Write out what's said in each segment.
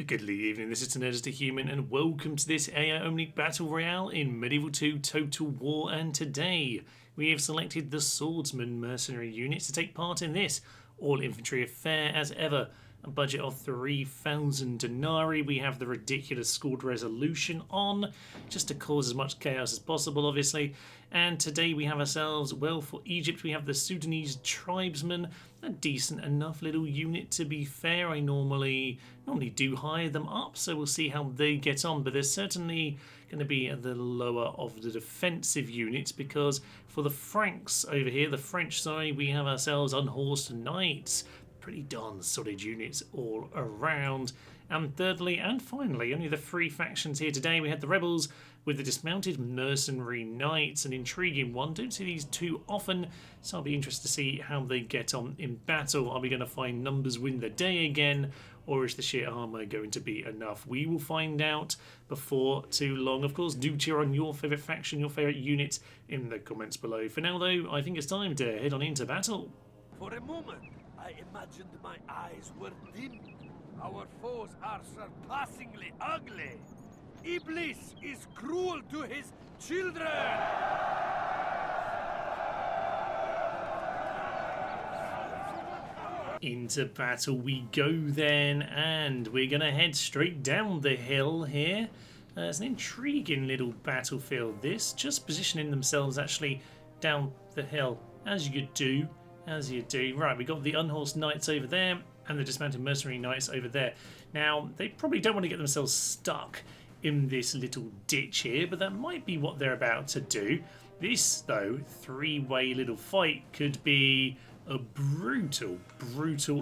Goodly evening, this is Nerd to Human, and welcome to this AI-only Battle Royale in Medieval 2 Total War. And today, we have selected the Swordsmen Mercenary units to take part in this all-infantry affair as ever. A budget of 3,000 denarii. We have the ridiculous scored resolution on, just to cause as much chaos as possible, obviously. And today we have ourselves, well, for Egypt, we have the Sudanese Tribesmen, a decent enough little unit, to be fair. I normally do hire them up, so we'll see how they get on. But they're certainly going to be at the lower of the defensive units, because for the Franks over here, the French, sorry, we have ourselves Unhorsed Knights. Pretty darn solid units all around. And thirdly and finally, only the three factions here today. We had the rebels with the Dismounted Mercenary Knights, an intriguing one. Don't see these too often, so I'll be interested to see how they get on in battle. Are we going to find numbers win the day again, or is the sheer armour going to be enough? We will find out before too long. Of course, do cheer on your favourite faction, your favourite unit in the comments below. For now though, I think it's time to head on into battle. For a moment, I imagined my eyes were dim. Our foes are surpassingly ugly. Iblis is cruel to his children. Into battle we go then, and we're going to head straight down the hill here. It's an intriguing little battlefield this, just positioning themselves actually down the hill, as you do. Right, we got the Unhorsed Knights over there and the Dismounted Mercenary Knights over there. Now, they probably don't want to get themselves stuck in this little ditch here, but that might be what they're about to do. This, though, three-way little fight could be a brutal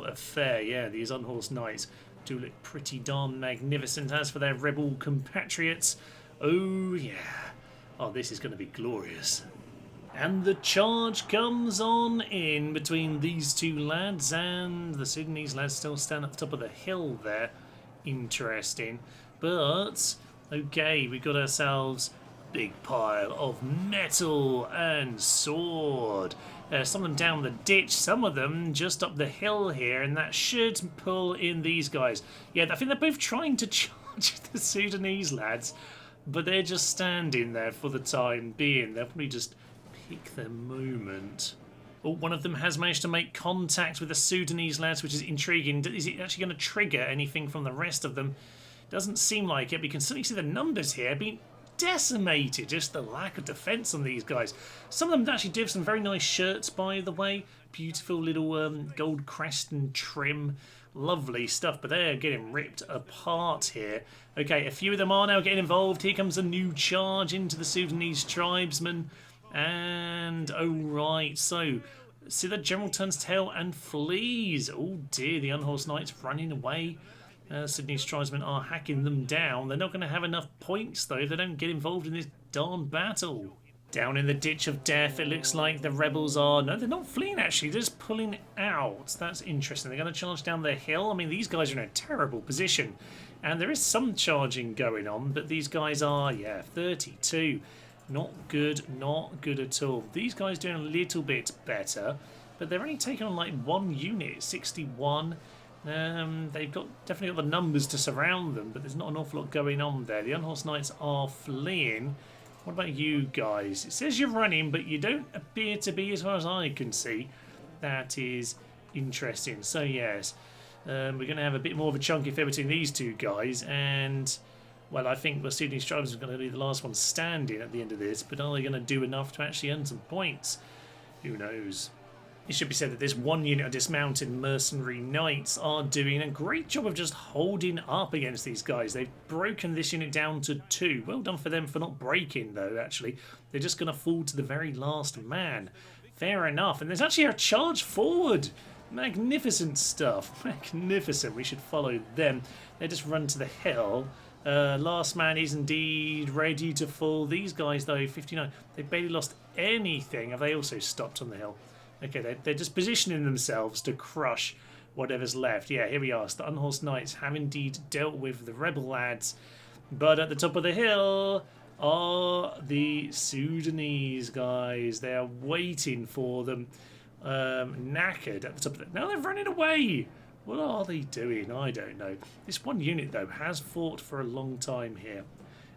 affair. Yeah, these Unhorsed Knights do look pretty darn magnificent. As for their rebel compatriots, oh yeah. Oh, this is going to be glorious. And the charge comes on in between these two lads, and the Sudanese lads still stand at the top of the hill there. Interesting. But, okay, we got ourselves a big pile of metal and sword. Some of them down the ditch, some of them just up the hill here, and that should pull in these guys. Yeah, I think they're both trying to charge the Sudanese lads, but they're just standing there for the time being. They'll probably just pick their moment. Oh, one of them has managed to make contact with the Sudanese lads, which is intriguing. Is it actually going to trigger anything from the rest of them? Doesn't seem like it. We can certainly see the numbers here being decimated. Just the lack of defence on these guys. Some of them actually do have some very nice shirts, by the way. Beautiful little gold crest and trim. Lovely stuff, but they're getting ripped apart here. Okay, a few of them are now getting involved. Here comes a new charge into the Sudanese Tribesmen. And, oh right, so, see the general turns tail and flees. Oh dear, the Unhorsed Knights running away. Sudanese Tribesmen are hacking them down. They're not going to have enough points, though, if they don't get involved in this darn battle. Down in the ditch of death, it looks like the rebels are... No, they're not fleeing, actually. They're just pulling out. That's interesting. They're going to charge down the hill. I mean, these guys are in a terrible position. And there is some charging going on, but these guys are, yeah, 32. Not good at all. These guys doing a little bit better, but they're only taking on like one unit, 61. They've definitely got the numbers to surround them, but there's not an awful lot going on there. The Unhorsed Knights are fleeing. What about you guys? It says you're running, but you don't appear to be, as far as I can see. That is interesting. So yes, we're going to have a bit more of a chunky affair between these two guys, and... well, I think the Sudanese Tribes are going to be the last one standing at the end of this, but are they going to do enough to actually earn some points? Who knows? It should be said that this one unit of Dismounted Mercenary Knights are doing a great job of just holding up against these guys. They've broken this unit down to 2. Well done for them for not breaking, though, actually. They're just going to fall to the very last man. Fair enough. And there's actually a charge forward. Magnificent stuff. Magnificent. We should follow them. They just run to the hill. Last man is indeed ready to fall. These guys, though, 59, they've barely lost anything. Have they also stopped on the hill? Okay, they're just positioning themselves to crush whatever's left. Yeah, here we are. So the Unhorsed Knights have indeed dealt with the rebel lads. But at the top of the hill are the Sudanese guys. They are waiting for them. Knackered at the top of it. Now they're running away. What are they doing? I don't know. This one unit, though, has fought for a long time here.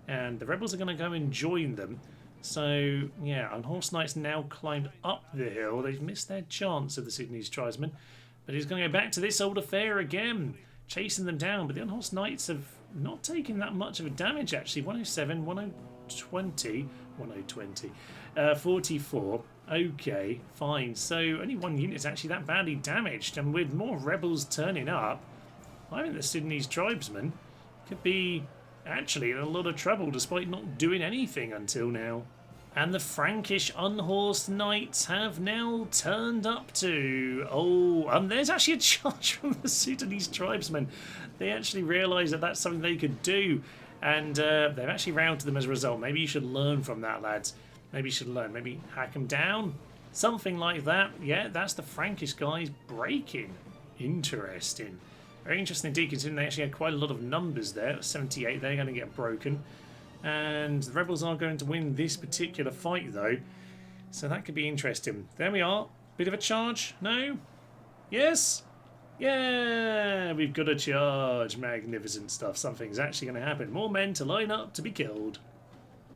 And the rebels are going to go and join them. So, yeah, Unhorsed Knights now climbed up the hill. They've missed their chance of the Sudanese Tribesmen. But he's going to go back to this old affair again, chasing them down. But the Unhorsed Knights have not taken that much of a damage, actually. 107, 1020, 1020, 44. Okay, fine. So only one unit's actually that badly damaged. And with more rebels turning up, I think the Sudanese Tribesmen could be actually in a lot of trouble despite not doing anything until now. And the Frankish Unhorsed Knights have now turned up to... Oh, there's actually a charge from the Sudanese Tribesmen. They actually realised that that's something they could do. And they've actually routed them as a result. Maybe you should learn from that, lads. Maybe you should learn. Maybe hack them down. Something like that. Yeah, that's the Frankish guys breaking. Interesting. Very interesting indeed, considering they actually had quite a lot of numbers there. 78, they're going to get broken. And the rebels are going to win this particular fight, though. So that could be interesting. There we are. Bit of a charge? No? Yes? Yeah! We've got a charge. Magnificent stuff. Something's actually going to happen. More men to line up to be killed.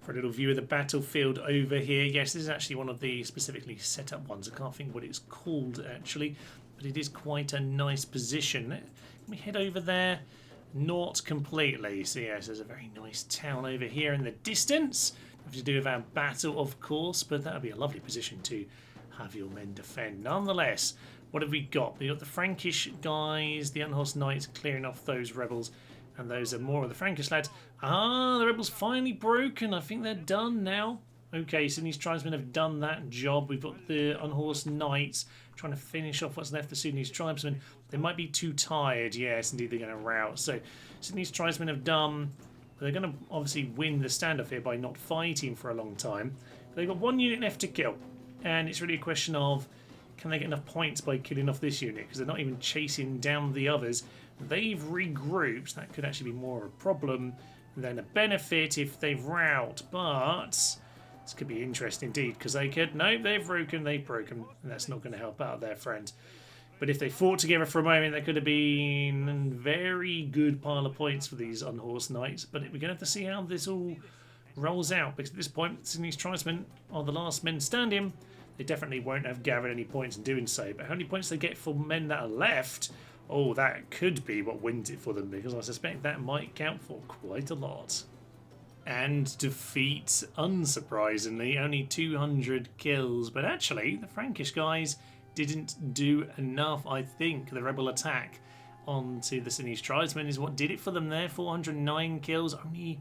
For a little view of the battlefield over here. Yes, this is actually one of the specifically set up ones. I can't think what it's called, actually. But it is quite a nice position. Can we head over there? Not completely. So yes, there's a very nice town over here in the distance. Have to do with our battle, of course, but that would be a lovely position to have your men defend. Nonetheless, what have we got? We've got the Frankish guys, the Unhorsed Knights clearing off those rebels, and those are more of the Frankish lads. Ah, the rebels finally broken. I think they're done now. Okay, so these tribesmen have done that job. We've got the Unhorsed Knights trying to finish off what's left of the Sudanese Tribesmen. They might be too tired. Yes, indeed, they're going to rout. So, Sudanese Tribesmen have done... They're going to obviously win the standoff here by not fighting for a long time. But they've got one unit left to kill. And it's really a question of, can they get enough points by killing off this unit? Because they're not even chasing down the others. They've regrouped. That could actually be more of a problem than a benefit if they rout. But... this could be interesting indeed, because they could... No, they've broken, and that's not going to help out their friend. But if they fought together for a moment, that could have been a very good pile of points for these Unhorsed Knights. But we're going to have to see how this all rolls out, because at this point, Sudanese Tribesmen are the last men standing. They definitely won't have gathered any points in doing so. But how many points they get for men that are left... oh, that could be what wins it for them, because I suspect that might count for quite a lot. And defeat, unsurprisingly, only 200 kills. But actually, the Frankish guys didn't do enough. I think the rebel attack onto the Sudanese Tribesmen is what did it for them there. 409 kills, only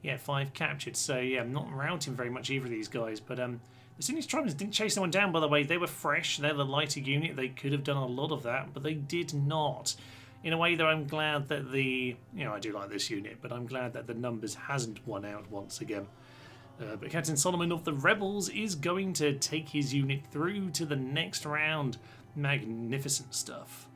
5 captured. So yeah, not routing very much either of these guys. But the Sudanese Tribesmen didn't chase anyone down, by the way. They were fresh. They're the lighter unit. They could have done a lot of that, but they did not. In a way, though, I'm glad that I do like this unit, but I'm glad that the numbers hasn't won out once again. But Captain Solomon of the Rebels is going to take his unit through to the next round. Magnificent stuff.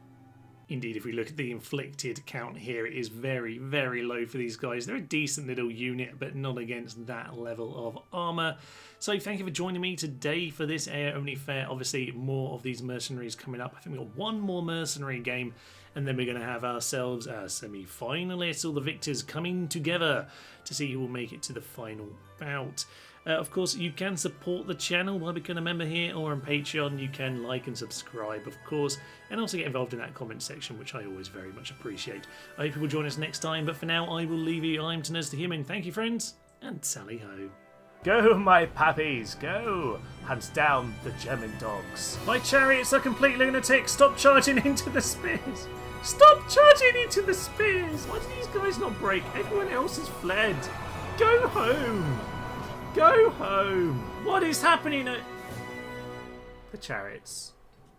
Indeed, if we look at the inflicted count here, it is very, very low for these guys. They're a decent little unit, but not against that level of armour. So thank you for joining me today for this air-only fair. Obviously, more of these mercenaries coming up. I think we've got one more mercenary game, and then we're going to have ourselves our semi-finalists, all the victors coming together to see who will make it to the final bout. Of course, you can support the channel by becoming a member here or on Patreon. You can like and subscribe, of course, and also get involved in that comment section, which I always very much appreciate. I hope you will join us next time, but for now, I will leave you. I'm Tenez the Human. Thank you, friends, and tally ho. Go, my pappies, go! Hunt down the German dogs. My chariots are complete lunatics. Stop charging into the spears. Stop charging into the spears. Why do these guys not break? Everyone else has fled. Go home. Go home. What is happening at the chariots?